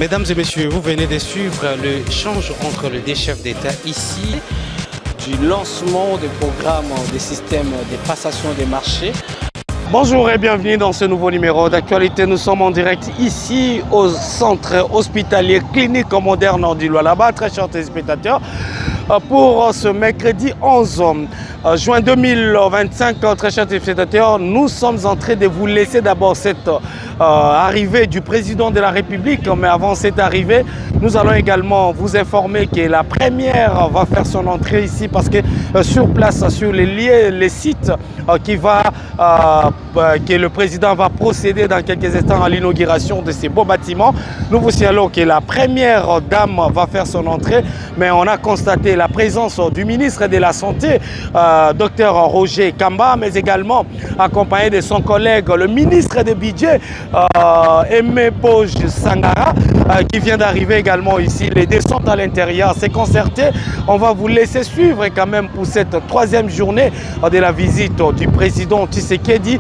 Mesdames et messieurs, vous venez de suivre l'échange entre les deux chefs d'État ici du lancement des programmes des systèmes de passation des marchés. Bonjour et bienvenue dans ce nouveau numéro d'actualité. Nous sommes en direct ici au centre hospitalier clinique moderne du Lualaba, très chers téléspectateurs, pour ce mercredi 11 juin 2025. Très chers téléspectateurs, nous sommes en train de vous laisser d'abord cette arrivée du président de la République, mais avant cette arrivée, nous allons également vous informer que la première va faire son entrée ici parce que sur place, sur les sites que le président va procéder dans quelques instants à l'inauguration de ces beaux bâtiments. Nous vous signalons que la première dame va faire son entrée, mais on a constaté la présence du ministre de la Santé, Dr Roger Kamba, mais également accompagné de son collègue, le ministre des Budgets, Aimé Boge Sangara, qui vient d'arriver également ici. Les descentes à l'intérieur, c'est concerté. On va vous laisser suivre quand même pour cette troisième journée de la visite du président Tshisekedi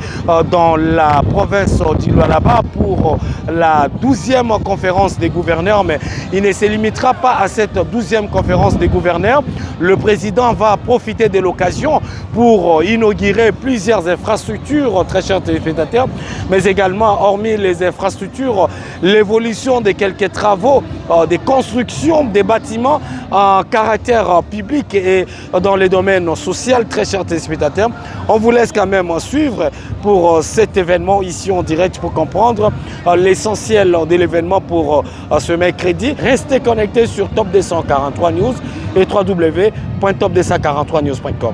dans la province du Lualaba pour la 12e conférence des gouverneurs. Mais il ne se limitera pas à cette 12e conférence des gouverneurs. Le président va profiter de l'occasion pour inaugurer plusieurs infrastructures, très chers téléspectateurs, mais également, hormis les infrastructures, l'évolution de quelques travaux, des constructions des bâtiments en caractère public et dans les domaines social, très chers téléspectateurs. On vous laisse quand même suivre pour cet événement ici en direct pour comprendre l'essentiel de l'événement pour ce mercredi. Restez connectés sur Top 243 News et www.top243news.com.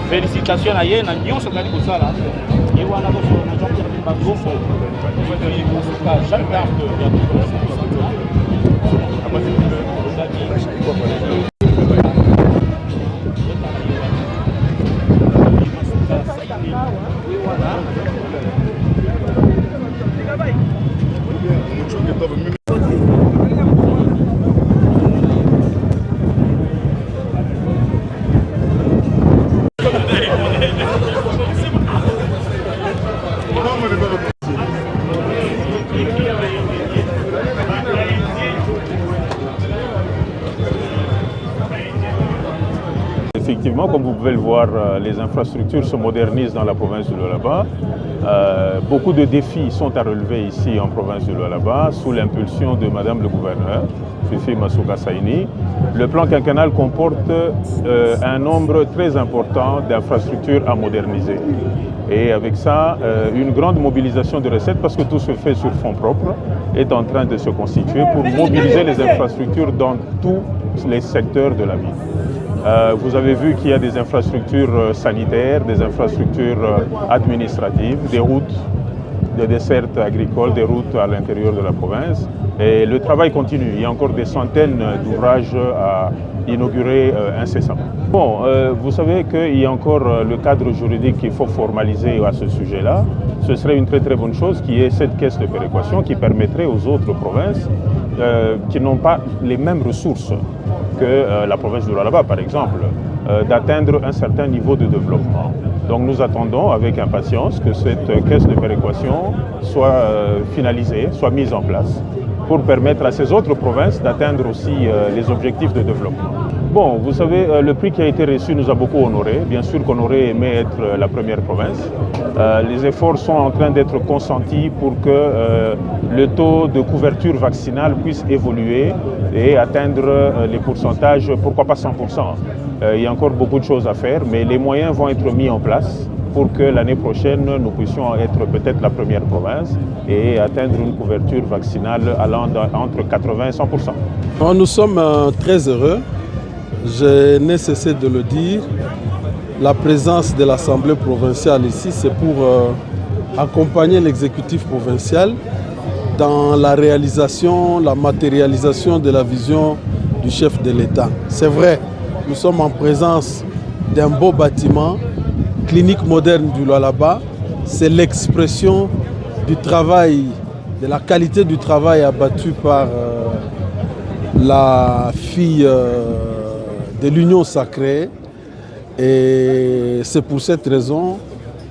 Félicitations à Yen, à Nyon, ce qu'on ça là. Et voilà, donc, on a déjà fait un gros fond. Effectivement, comme vous pouvez le voir, les infrastructures se modernisent dans la province du Lualaba. Beaucoup de défis sont à relever ici en province du Lualaba sous l'impulsion de Madame le gouverneur, Fifi Masuka Saini. Le plan quinquennal comporte un nombre très important d'infrastructures à moderniser. Et avec ça, une grande mobilisation de recettes, parce que tout se fait sur fonds propres, est en train de se constituer pour mobiliser les infrastructures dans tous les secteurs de la vie. Vous avez vu qu'il y a des infrastructures sanitaires, des infrastructures administratives, des routes, des dessertes agricoles, des routes à l'intérieur de la province. Et le travail continue. Il y a encore des centaines d'ouvrages à inaugurer incessamment. Bon, vous savez qu'il y a encore le cadre juridique qu'il faut formaliser à ce sujet-là. Ce serait une très très bonne chose qui est cette caisse de péréquation qui permettrait aux autres provinces qui n'ont pas les mêmes ressources que la province de Lualaba, par exemple, d'atteindre un certain niveau de développement. Donc nous attendons avec impatience que cette caisse de péréquation soit finalisée, soit mise en place, pour permettre à ces autres provinces d'atteindre aussi les objectifs de développement. Bon, vous savez, le prix qui a été reçu nous a beaucoup honorés. Bien sûr qu'on aurait aimé être la première province. Les efforts sont en train d'être consentis pour que le taux de couverture vaccinale puisse évoluer et atteindre les pourcentages, pourquoi pas 100%. Il y a encore beaucoup de choses à faire, mais les moyens vont être mis en place pour que l'année prochaine, nous puissions être peut-être la première province et atteindre une couverture vaccinale allant entre 80 et 100%. Nous sommes très heureux. Je n'ai cessé de le dire. La présence de l'Assemblée provinciale ici, c'est pour accompagner l'exécutif provincial dans la réalisation, la matérialisation de la vision du chef de l'État. C'est vrai, nous sommes en présence d'un beau bâtiment, clinique moderne du Lualaba. C'est l'expression du travail, de la qualité du travail abattu par la fille de l'Union sacrée. Et c'est pour cette raison,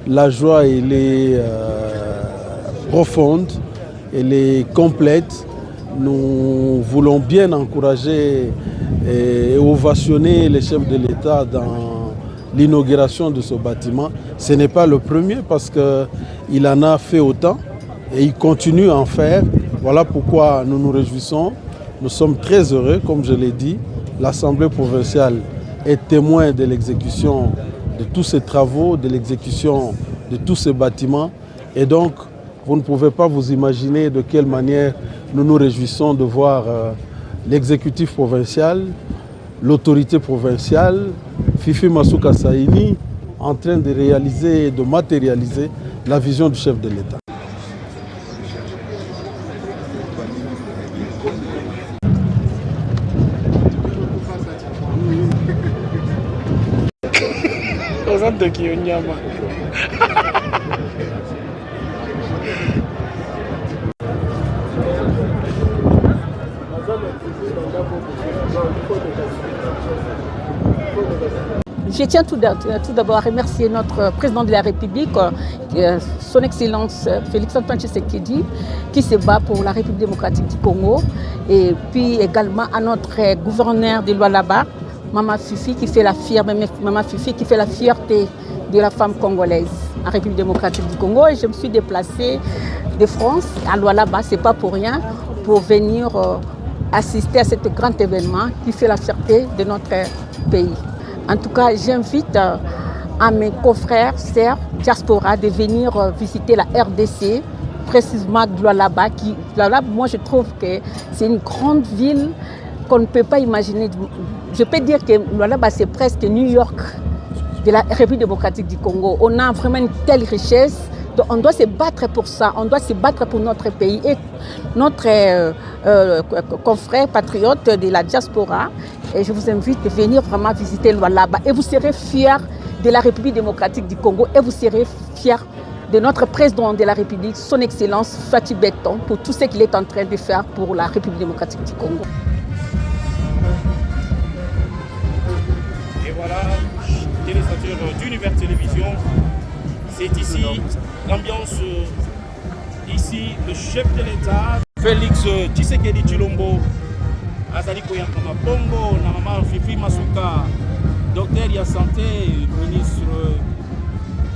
la joie elle est profonde, elle est complète. Nous voulons bien encourager et ovationner les chefs de l'État dans l'inauguration de ce bâtiment. Ce n'est pas le premier parce qu'il en a fait autant et il continue à en faire. Voilà pourquoi nous nous réjouissons. Nous sommes très heureux, comme je l'ai dit. L'Assemblée provinciale est témoin de l'exécution de tous ces travaux, de l'exécution de tous ces bâtiments. Et donc, vous ne pouvez pas vous imaginer de quelle manière nous nous réjouissons de voir l'exécutif provincial, l'autorité provinciale, Fifi Masuka Saini, en train de réaliser et de matérialiser la vision du chef de l'État. Je tiens tout d'abord à remercier notre président de la République, son Excellence Félix-Antoine Tshisekedi, qui se bat pour la République démocratique du Congo, et puis également à notre gouverneur de Lualaba, Maman Fifi, qui fait la fierté de la femme congolaise en République démocratique du Congo. Et je me suis déplacée de France à Lualaba, c'est pas pour rien, pour venir assister à cet grand événement qui fait la fierté de notre pays. En tout cas, j'invite à mes confrères, sœurs, diaspora, de venir visiter la RDC, précisément Lualaba. Lualaba, moi, je trouve que c'est une grande ville qu'on ne peut pas imaginer. Je peux dire que Lualaba, c'est presque New York de la République démocratique du Congo. On a vraiment une telle richesse. Donc on doit se battre pour ça, on doit se battre pour notre pays. Et notre confrère patriote de la diaspora, et je vous invite à venir vraiment visiter Lualaba. Et vous serez fiers de la République démocratique du Congo et vous serez fiers de notre président de la République, son Excellence Fatou Beton, pour tout ce qu'il est en train de faire pour la République démocratique du Congo. Et voilà, téléspectateurs d'Univers Télévision, c'est ici l'ambiance, ici le chef de l'État, Félix Tshisekedi Tshilombo, Azali Koyaka Mabongo, na Maman Fifi Masuka, docteur ya santé, ministre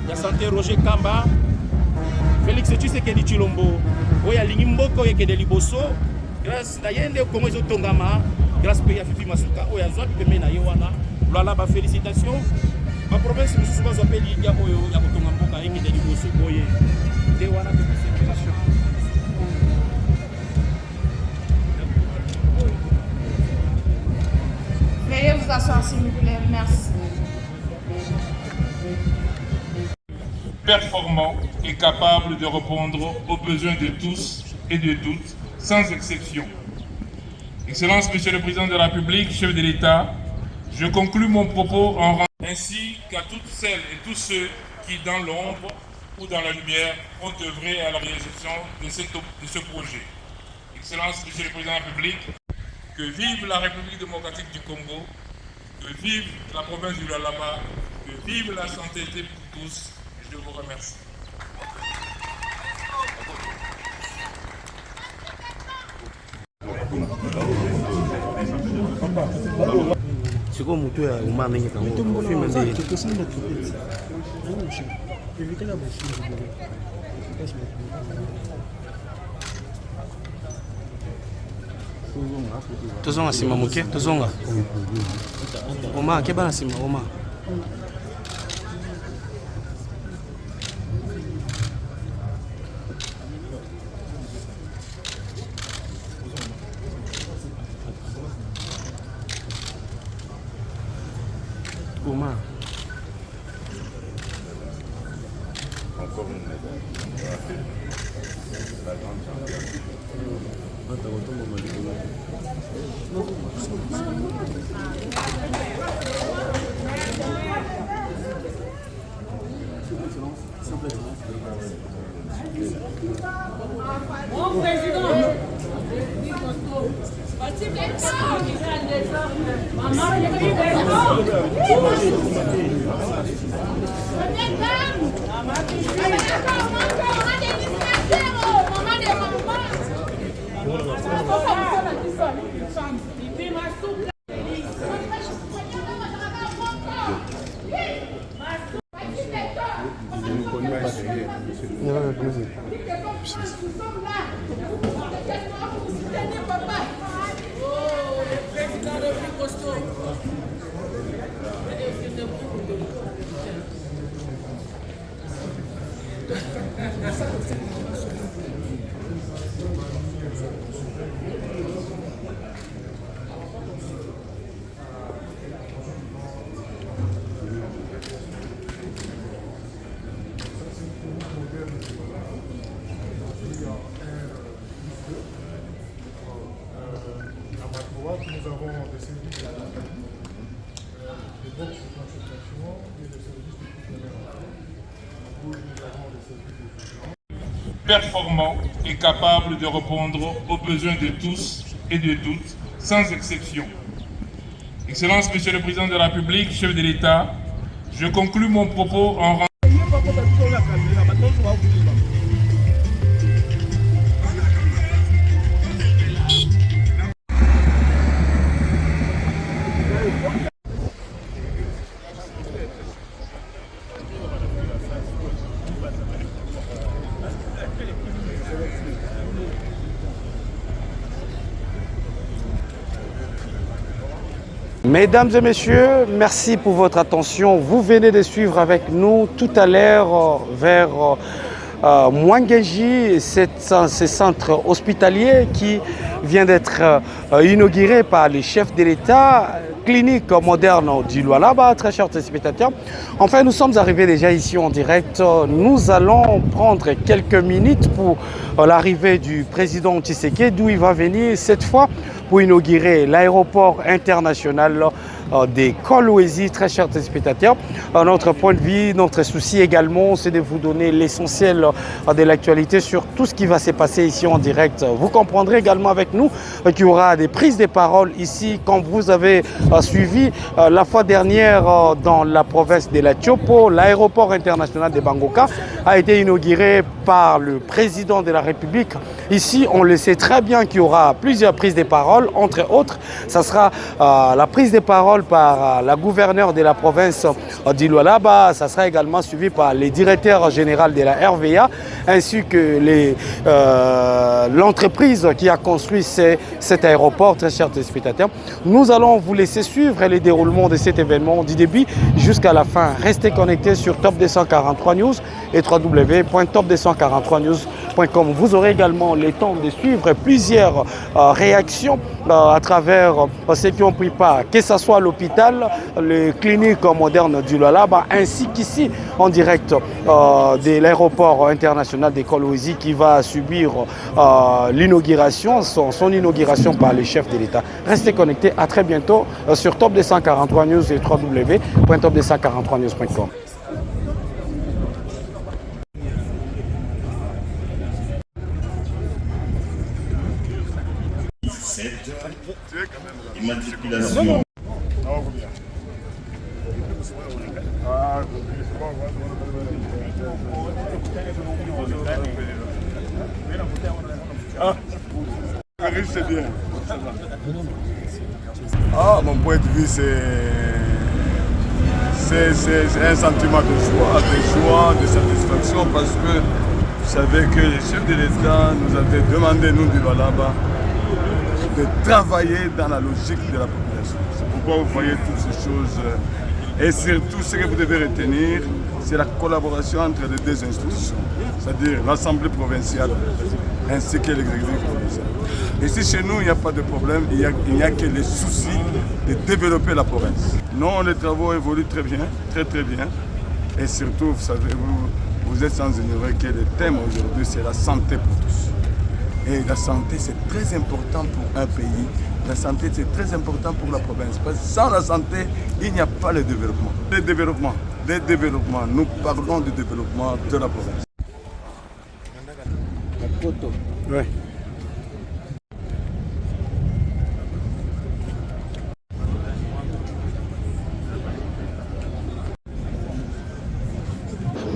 ya santé Roger Kamba, Félix Tshisekedi Tshilombo, oya lingi mboko yekede liboso, grâce na yende Kongo ezotongama, grâce pe ya Fifi Masuka, oya zwa peme na ye wana, Lualaba félicitations. Ma province mosusu bazwapeli ya oyo ya kotonga mboka yekede liboso boye. Nde wana félicitations. Veuillez vous asseoir s'il vous plaît, merci. Performant et capable de répondre aux besoins de tous et de toutes, sans exception. Excellence, Monsieur le Président de la République, chef de l'État, je conclus mon propos en rendant ainsi qu'à toutes celles et tous ceux qui, dans l'ombre ou dans la lumière, ont œuvré à la réalisation de ce projet. Excellence, Monsieur le Président de la République, que vive la République démocratique du Congo, que vive la province du Lualaba, que vive la santé pour tous. Je vous remercie. Siko mutu ya umama yenye kango filme ndio tozonga sima muke tozonga oma ke bana sima oma Oma. Encore une la grande championne. Mon président. Nous avons des services de box de consultation et des services de complément. Nous avons des services de performant et capable de répondre aux besoins de tous et de toutes, sans exception. Excellence, Monsieur le Président de la République, chef de l'État, je conclus mon propos en rendant Mesdames et messieurs, merci pour votre attention. Vous venez de suivre avec nous tout à l'heure vers Mwangeji, ce centre hospitalier qui vient d'être inauguré par les chefs de l'État, clinique moderne du Lualaba, très chers téléspectateurs. Enfin, nous sommes arrivés déjà ici en direct. Nous allons prendre quelques minutes pour l'arrivée du président Tshisekedi, d'où il va venir cette fois pour inaugurer l'aéroport international des Kolwezi, très chers téléspectateurs. Notre point de vue, notre souci également, c'est de vous donner l'essentiel de l'actualité sur tout ce qui va se passer ici en direct. Vous comprendrez également avec nous qu'il y aura des prises de parole ici, comme vous avez suivi la fois dernière dans la province de la Tchopo. L'aéroport international de Bangoka a été inauguré par le président de la République. Ici, on le sait très bien qu'il y aura plusieurs prises de parole. Entre autres, ça sera la prise de parole par la gouverneure de la province du Lualaba. Ça sera également suivi par les directeurs généraux de la RVA ainsi que l'entreprise qui a construit cet aéroport, très chers téléspectateurs. Nous allons vous laisser suivre le déroulement de cet événement du début jusqu'à la fin. Restez connectés sur Top 243 News et www.top243news.com. Vous aurez également le temps de suivre plusieurs réactions à travers ceux qui ont pris part, que ce soit à l'hôpital, les cliniques modernes du Lualaba, ainsi qu'ici en direct de l'aéroport international des Kolwezi qui va subir l'inauguration, son inauguration par les chefs de l'État. Restez connectés, à très bientôt sur Top 243 News et www.top243news.com. d'immatriculation. C'est bien. Ah, mon point de vue, c'est un sentiment de joie, de satisfaction, parce que vous savez que le chef de l'État nous avait demandé, nous du Lualaba, de travailler dans la logique de la population. C'est pourquoi vous voyez toutes ces choses. Et surtout, ce que vous devez retenir, c'est la collaboration entre les deux institutions, c'est-à-dire l'Assemblée provinciale ainsi que l'exécutif provincial. Ici, chez nous, il n'y a pas de problème, il n'y a que les soucis de développer la province. Non, les travaux évoluent très bien, très bien. Et surtout, vous savez, vous êtes sans ignorer que le thème aujourd'hui, c'est la santé pour tous. Et la santé, c'est très important pour un pays. La santé, c'est très important pour la province. Parce que sans la santé, il n'y a pas le développement. Le développement, nous parlons du développement de la province. Ouais.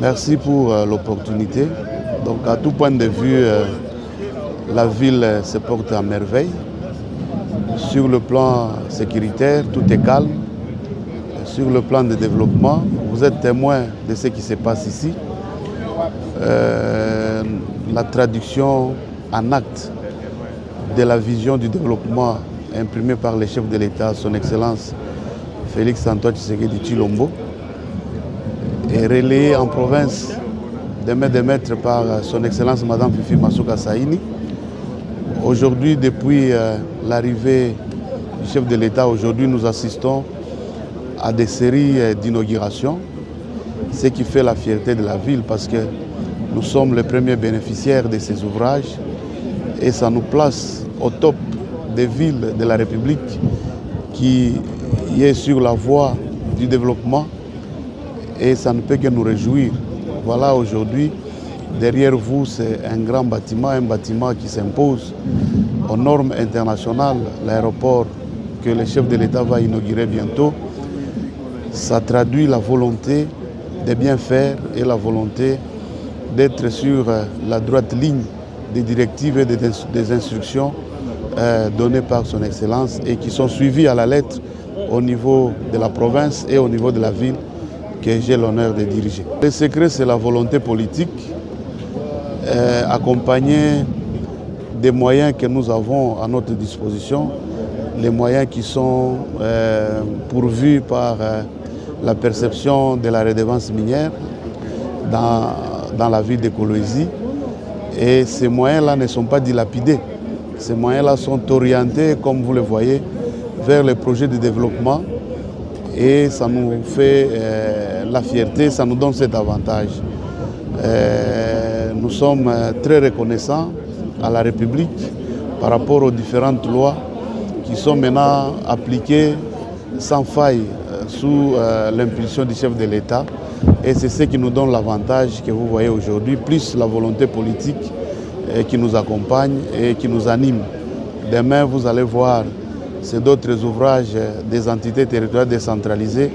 Merci pour l'opportunité. Donc à tout point de vue, la ville se porte à merveille. Sur le plan sécuritaire, tout est calme. Sur le plan de développement, vous êtes témoin de ce qui se passe ici. La traduction en acte de la vision du développement imprimée par le chef de l'État, son Excellence Félix Antoine Tshisekedi Tshilombo, est relayée en province de main de maître par son Excellence Madame Fifi Masuka Saini. Aujourd'hui, depuis l'arrivée du chef de l'État, aujourd'hui nous assistons à des séries d'inaugurations, ce qui fait la fierté de la ville parce que nous sommes les premiers bénéficiaires de ces ouvrages et ça nous place au top des villes de la République qui est sur la voie du développement et ça ne peut que nous réjouir. Voilà, aujourd'hui, derrière vous, c'est un grand bâtiment, un bâtiment qui s'impose aux normes internationales, l'aéroport que le chef de l'État va inaugurer bientôt. Ça traduit la volonté de bien faire et la volonté d'être sur la droite ligne des directives et des instructions données par son Excellence et qui sont suivies à la lettre au niveau de la province et au niveau de la ville que j'ai l'honneur de diriger. Le secret, c'est la volonté politique accompagnée des moyens que nous avons à notre disposition, les moyens qui sont pourvus par la perception de la redevance minière dans la ville de Kolwezi. Et ces moyens-là ne sont pas dilapidés. Ces moyens-là sont orientés, comme vous le voyez, vers les projets de développement. Et ça nous fait la fierté, ça nous donne cet avantage. Nous sommes très reconnaissants à la République par rapport aux différentes lois qui sont maintenant appliquées sans faille sous l'impulsion du chef de l'État. Et c'est ce qui nous donne l'avantage que vous voyez aujourd'hui, plus la volonté politique qui nous accompagne et qui nous anime. Demain, vous allez voir, c'est d'autres ouvrages des entités territoriales décentralisées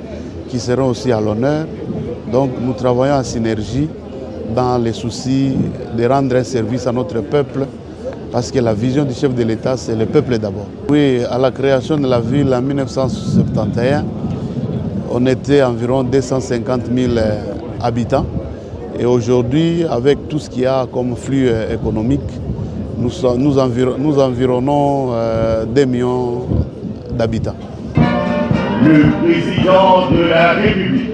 qui seront aussi à l'honneur. Donc nous travaillons en synergie dans les soucis de rendre un service à notre peuple parce que la vision du chef de l'État, c'est le peuple d'abord. Oui, à la création de la ville en 1971, on était environ 250 000 habitants. Et aujourd'hui, avec tout ce qu'il y a comme flux économique, nous environnons 2 millions d'habitants. Le président de la République.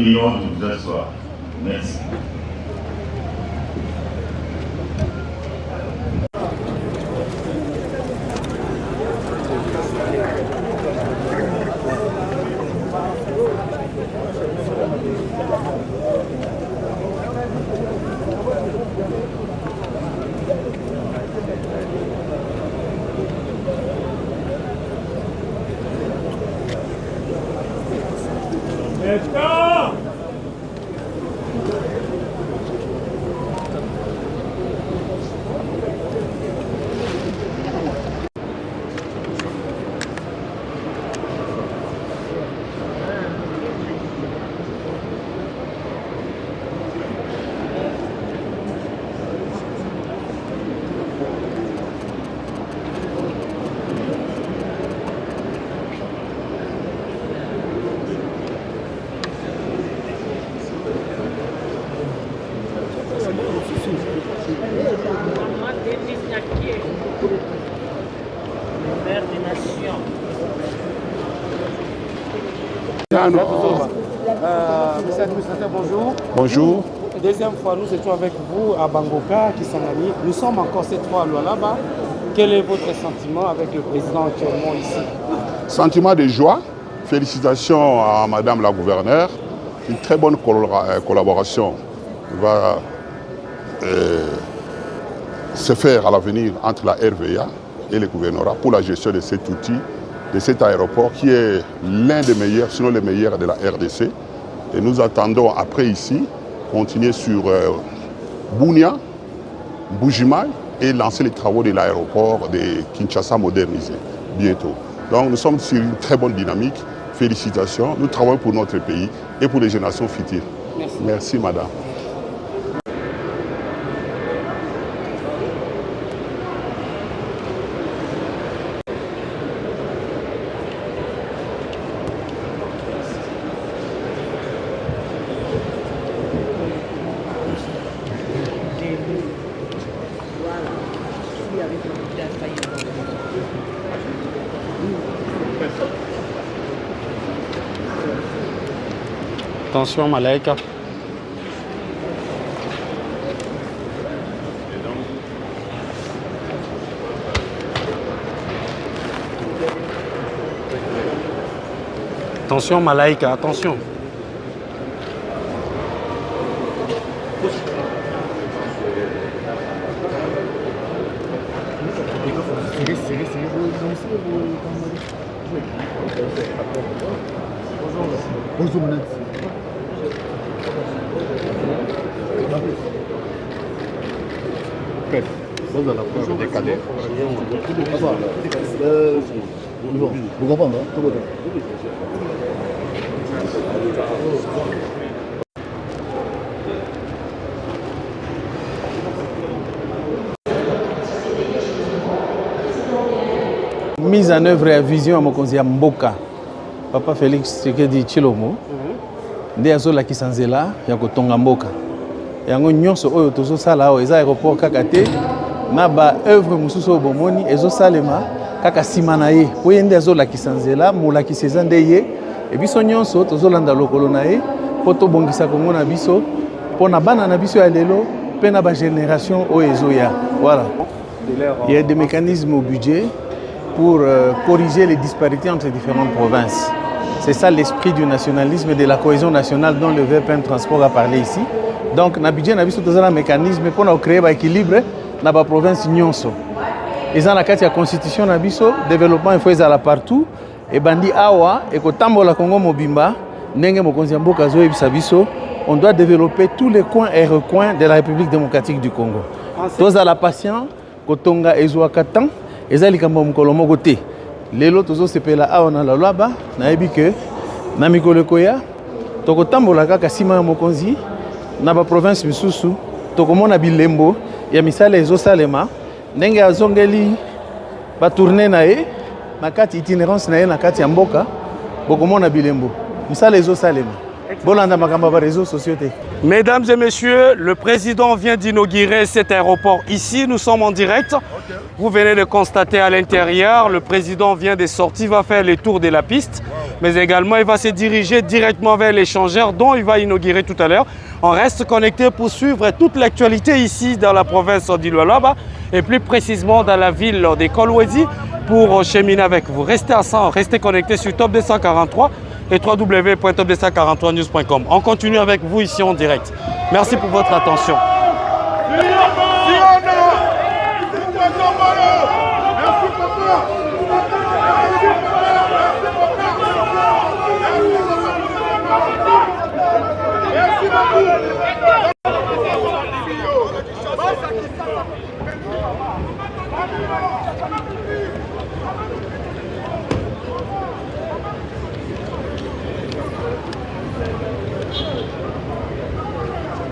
prions de vous asseoir. Merci. Monsieur l'administrateur, bonjour. Bonjour. Deuxième fois, nous étions avec vous à Bangoka, Kisangani. Nous sommes encore cette fois à Lualaba. Quel est votre sentiment avec le président actuellement ici? Sentiment de joie. Félicitations à Madame la gouverneure. Une très bonne collaboration va se faire à l'avenir entre la RVA et le gouvernorat pour la gestion de cet outil, de cet aéroport qui est l'un des meilleurs, sinon le meilleur de la RDC. Et nous attendons après ici continuer sur Bunia, Bujimaï et lancer les travaux de l'aéroport de Kinshasa modernisé bientôt. Donc nous sommes sur une très bonne dynamique. Félicitations. Nous travaillons pour notre pays et pour les générations futures. Merci. Merci madame. Attention, Malaika. Attention, Malaika, attention. Bonjour, madame. Ça, dans la preuve des cadets. Vous comprenez, hein? Mise en œuvre et vision à Mokonzi Mboka. Papa Félix Tshisekedi Tshilombo. Nde azolakisa nzela ya kotonga mboka. Yango nyonso oyo tozosala awa eza aéroport kaka te na ba œuvre mosusu oyo bomoni ezosalema kaka nsima na ye po ye nde azolakisa nzela molakisi eza nde ye ebiso nyonso tozolanda lokolo na ye mpo tobongisa kongo na biso mpo na bana na biso ya lelo mpe na bagénération oyo ezoya. Voilà. Il y a des mécanismes au budget pour corriger les disparités entre différentes provinces. C'est ça l'esprit du nationalisme et de la cohésion nationale dont le VPN Transport a parlé ici. Donc, na budget na biso tozala mécanisme pour créer un équilibre dans la province nyonso. Et dans la carte de la constitution na biso, développement il faut ezala partout et bandi awa et ko tambola Congo mobimba ndenge mokonzi ya mboka zo ebisa biso, on doit développer tous les coins et recoins de la République démocratique du Congo. Tozala patient kotonga ezwa katan ezali kambo mokolo moko te. Lelo tozo sepela awa na Lualaba nayebi ke na mikolo koya tokotambola kaka sima ya mokonzi na ba province misusu tokomona bilembo ya misala ezosalema ndenge azongeli ba tourner na ye na kati itinérance na ye na kati ya mboka bokomona bilembo misala ezosalema bolanda makambo ba réseaux sociaux te. Mesdames et messieurs, le président vient d'inaugurer cet aéroport ici. Nous sommes en direct. Vous venez de constater à l'intérieur, le président vient de sortir, va faire le tour de la piste. mais également il va se diriger directement vers l'échangeur dont il va inaugurer tout à l'heure. On reste connecté pour suivre toute l'actualité ici dans la province du Lualaba et plus précisément dans la ville de Kolwezi pour cheminer avec vous. Restez à 100, restez connectés sur Top 243 et www.top243news.com. On continue avec vous ici en direct. Merci pour votre attention.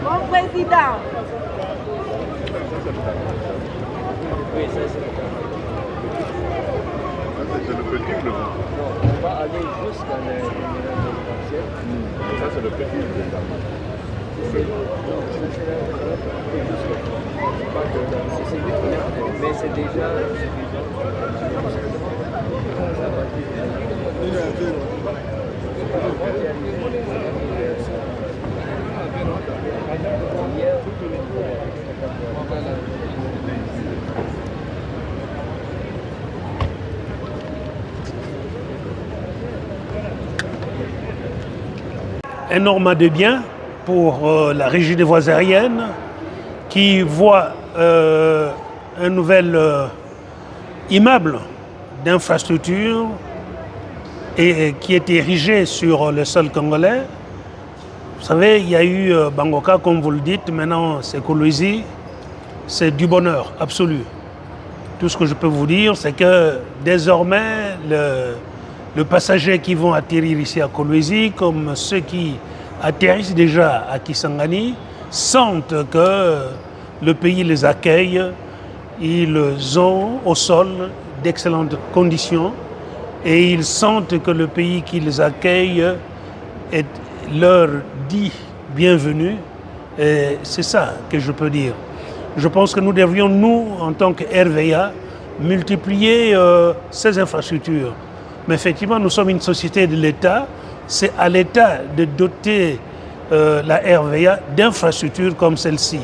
Mon président. Oui, ça c'est le petit bleu. Non, on va aller jusqu'à l'événementiel. Ça c'est le petit bleu. Mais c'est déjà énormément de bien pour la régie des voies aériennes qui voit un nouvel immeuble d'infrastructure et qui est érigé sur le sol congolais. Vous savez, il y a eu Bangoka, comme vous le dites, maintenant c'est Kolwezi, c'est du bonheur absolu. Tout ce que je peux vous dire, c'est que désormais, le passager qui vont atterrir ici à Kolwezi, comme ceux qui atterrissent déjà à Kisangani, sentent que le pays les accueille, ils ont au sol d'excellentes conditions et ils sentent que le pays qui les accueille leur dit bienvenue. Et c'est ça que je peux dire. Je pense que nous devrions, nous, en tant que RVA, multiplier ces infrastructures. Mais effectivement, nous sommes une société de l'État. C'est à l'État de doter la RVA d'infrastructures comme celle-ci.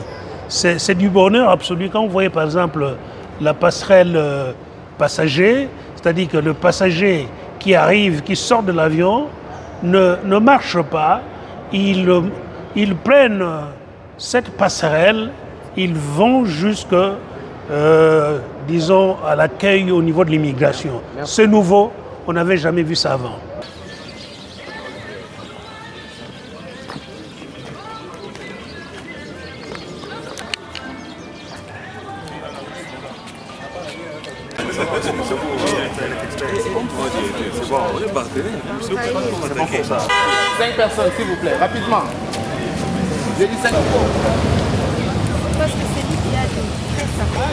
C'est du bonheur absolu. Quand vous voyez par exemple la passerelle passager, c'est-à-dire que le passager qui arrive, qui sort de l'avion, ne marche pas. Ils prennent cette passerelle, ils vont jusque, disons, à l'accueil au niveau de l'immigration. C'est nouveau, on n'avait jamais vu ça avant. C'est bon, on est partenaire. C'est bon pour ça. 5 personnes, s'il vous plaît, rapidement. J'ai dit 5 personnes. Parce que c'est lui qui a dit très sympa.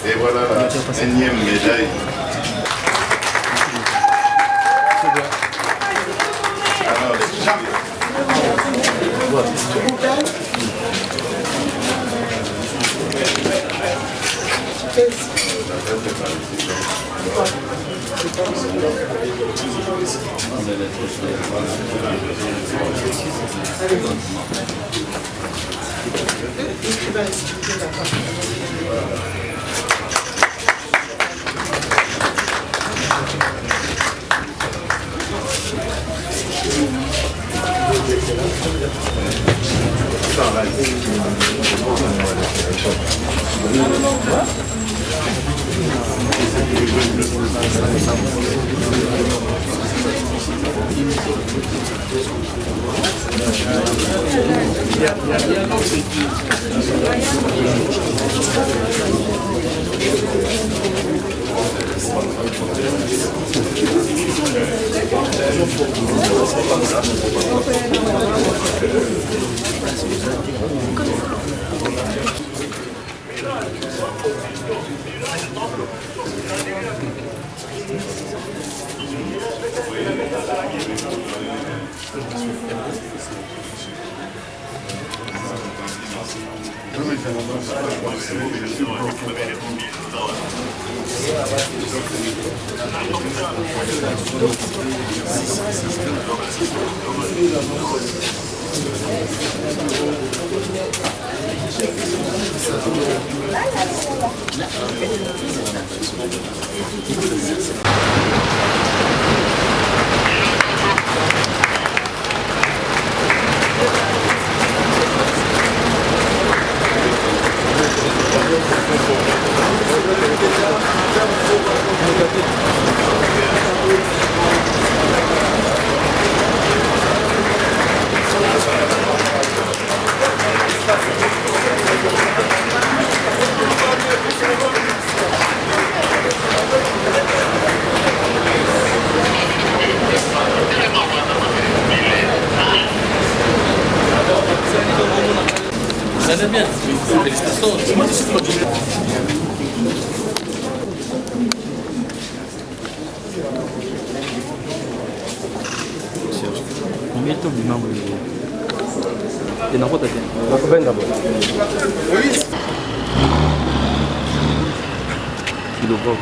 Et voilà la énième médaille. Ça allait bien. Félicitations. Mito bimambo inakota tena nakupenda bwana kidogo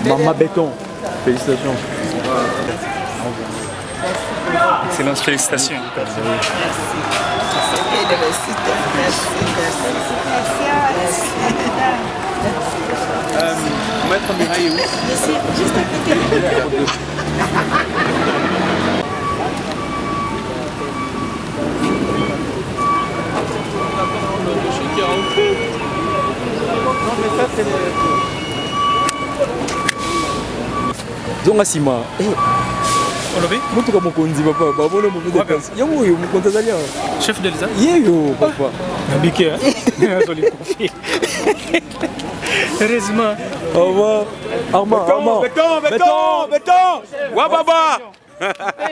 Maman Béton, félicitations. Excellence, félicitations. Maître Mireille où? Juste à côté. Zonga sima. Olobi? Mutuka mokonzi papa, babona mo de place. Yango yo mokonzi zalia. Chef de l'État? Yeyo papa. Nabike. Joli profil. Heureusement. Armand, Armand. Béton. Wa baba.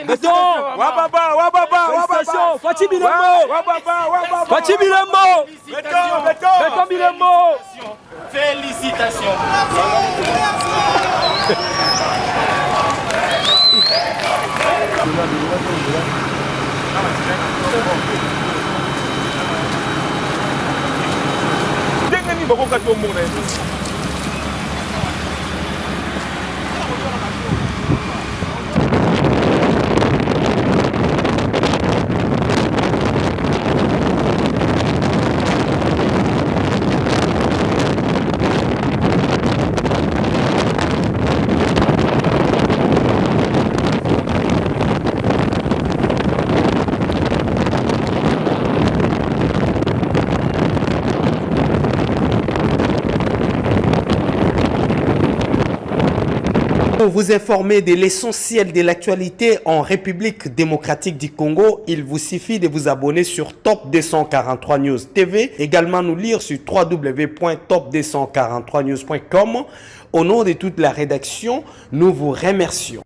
Béton. Wa baba. Fati Bilembo. Fati Bilembo. Béton Bilembo. Félicitations. ndenge nini bakokati omona Pour vous informer de l'essentiel de l'actualité en République démocratique du Congo, il vous suffit de vous abonner sur Top 243 News TV. Également nous lire sur www.top243news.com. Au nom de toute la rédaction, nous vous remercions.